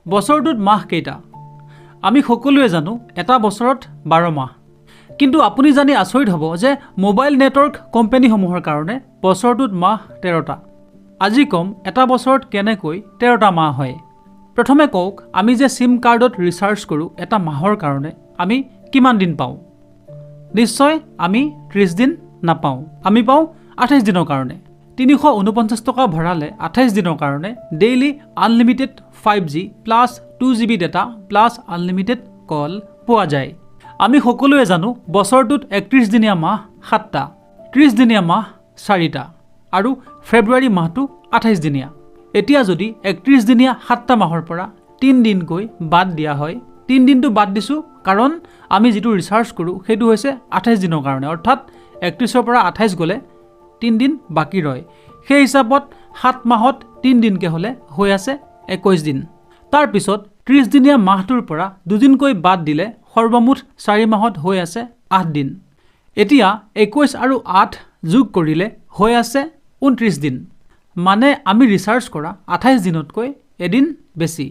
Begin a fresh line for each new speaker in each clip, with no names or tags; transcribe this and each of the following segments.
বছৰটোত মাহ কেইটা? আমি সকলোৱে জানো এটা বছৰত 12 মাহ। কিন্তু আপুনি জানি আচৰিত হ'ব যে মোবাইল নেটৱৰ্ক কোম্পানীসমূহৰ কাৰণে বছৰটোত মাহ 13টা। আজি কম এটা বছৰত কেনেকৈ 13টা মাহ হয়। প্ৰথমে কওক, আমি যে সিম কাৰ্ডত ৰিচাৰ্জ কৰোঁ এটা মাহৰ কাৰণে আমি কিমান দিন পাওঁ? নিশ্চয় আমি 30 দিন নাপাওঁ। আমি পাওঁ 28 দিনৰ কাৰণে। 349 টকা ভৰালে 28 দিনৰ কাৰণে daily unlimited 5G plus 2GB data plus unlimited call পোৱা যায়। আমি সকলোৱে জানো বছৰটোত 31 দিনীয়া মাহ 7টা, 30 দিনীয়া মাহ 4টা আৰু ফেব্ৰুৱাৰী মাহটো 28 দিনীয়া। এতিয়া যদি 31 দিনীয়া 7টা মাহৰ পৰা 3 দিনকৈ বাদ দিয়া হয়, 3 দিনটো বাদ দিছোঁ কাৰণ আমি যিটো ৰিচাৰ্জ কৰোঁ সেইটো হৈছে 28 দিনৰ কাৰণে, অৰ্থাৎ 31ৰ পৰা 28 গ'লে 3 দিন বাকী ৰয়। সেই হিচাপত 7 মাহত 3 দিনকৈ হ'লে হৈ আছে 21 দিন। তাৰপিছত 30 দিনীয়া মাহটোৰ পৰা 2 দিনকৈ বাদ দিলে সৰ্বমুঠ 4 মাহত হৈ আছে 8 দিন। এতিয়া 21 আৰু 8 যোগ কৰিলে হৈ আছে 29 দিন। মানে আমি ৰিচাৰ্জ কৰা 28 দিনতকৈ এদিন বেছি।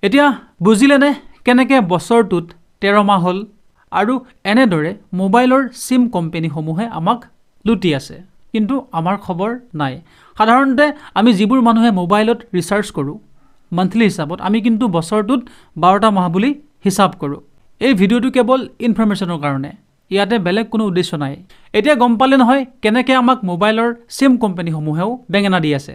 এতিয়া বুজিলেনে কেনেকৈ বছৰটোত 13 মাহ হ'ল? আৰু এনেদৰে মোবাইলৰ সিম কোম্পানীসমূহে আমাক লুটি আছে, কিন্তু আমাৰ খবৰ নাই। সাধাৰণতে আমি যিবোৰ মানুহে মোবাইলত ৰিচাৰ্জ কৰোঁ মান্থলি হিচাপত, আমি কিন্তু বছৰটোত 12টা মাহ বুলি হিচাপ কৰোঁ। এই ভিডিঅ'টো কেৱল ইনফৰমেশ্যনৰ কাৰণে, ইয়াতে বেলেগ কোনো উদ্দেশ্য নাই। এতিয়া গম পালে নহয় কেনেকৈ আমাক মোবাইলৰ সিম কোম্পানীসমূহেও বেঙেনা দি আছে।